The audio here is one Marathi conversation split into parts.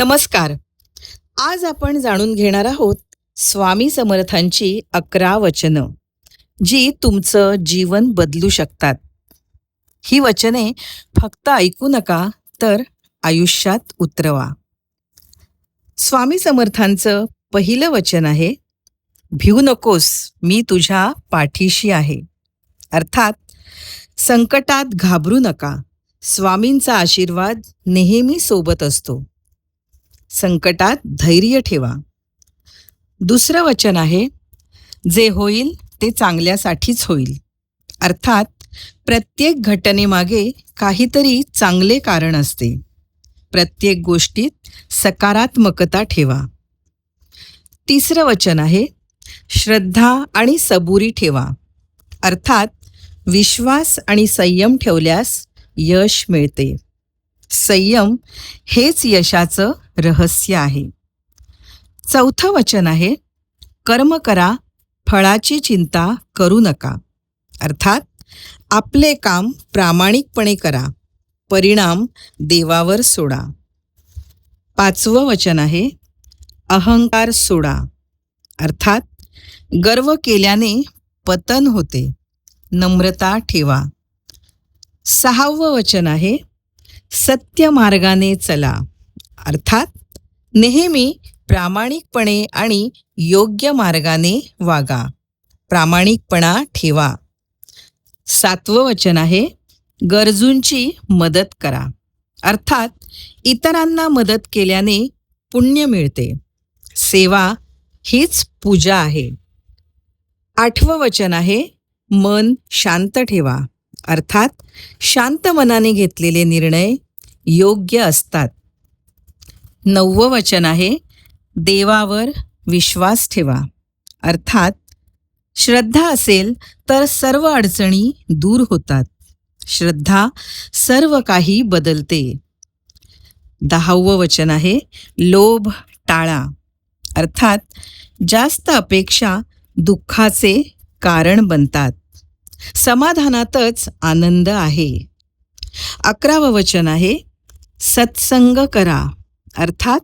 नमस्कार. आज आपण जाणून घेणार आहोत स्वामी समर्थांची 11 वचनं, जी तुमचं जीवन बदलू शकतात. ही वचने फक्त ऐकू नका, तर आयुष्यात उतरवा. स्वामी समर्थांचं पहिलं वचन आहे, भिऊ नकोस, मी तुझ्या पाठीशी आहे. अर्थात संकटात घाबरू नका, स्वामींचा आशीर्वाद नेहमी सोबत असतो. संकटात धैर्य ठेवा. दुसरं वचन आहे, जे होईल ते चांगल्यासाठीच होईल. अर्थात प्रत्येक घटनेमागे काहीतरी चांगले कारण असते. प्रत्येक गोष्टीत सकारात्मकता ठेवा. तिसरं वचन आहे, श्रद्धा आणि सबुरी ठेवा. अर्थात विश्वास आणि संयम ठेवल्यास यश मिळते. संयम हेच यशाचं रहस्य आहे. चौथं वचन आहे, कर्म करा, फळाची चिंता करू नका. अर्थात आपले काम प्रामाणिकपणे करा, परिणाम देवावर सोडा. पाचवं वचन आहे, अहंकार सोडा. अर्थात गर्व केल्याने पतन होते, नम्रता ठेवा. सहावं वचन आहे, सत्य मार्गाने चला. अर्थात नेहमी प्रामाणिकपणे आणि योग्य मार्गाने वागा, प्रामाणिकपणा ठेवा. सातवं वचन आहे, गरजूंची मदत करा. अर्थात इतरांना मदत केल्याने पुण्य मिळते. सेवा हीच पूजा आहे. आठवं वचन आहे, मन शांत ठेवा. अर्थात शांत मनाने घेतलेले निर्णय योग्य असतात. नववं वचन आहे, देवावर विश्वास ठेवा. अर्थात श्रद्धा असेल तर सर्व अडचणी दूर होतात. श्रद्धा सर्व काही बदलते. 10वं वचन आहे, लोभ टाळा. अर्थात जास्त अपेक्षा दुःखाचे कारण बनतात. समाधानातच आनंद आहे. 11वं वचन आहे, सत्संग करा. अर्थात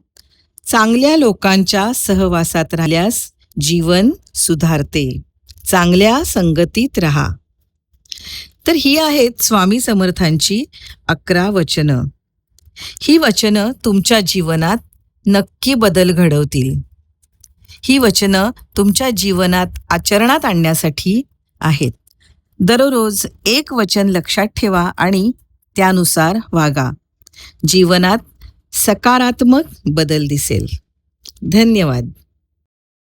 चांगल्या लोकांच्या सहवासात राहिल्यास जीवन सुधारते. चांगल्या संगतीत राहा. तर ही आहेत स्वामी समर्थांची 11 वचनं. ही वचनं तुमच्या जीवनात नक्की बदल घडवतील. ही वचनं तुमच्या जीवनात आचरणात आणण्यासाठी आहेत. दररोज एक वचन लक्षात ठेवा आणि त्यानुसार वागा. जीवनात सकारात्मक बदल दिसेल. धन्यवाद.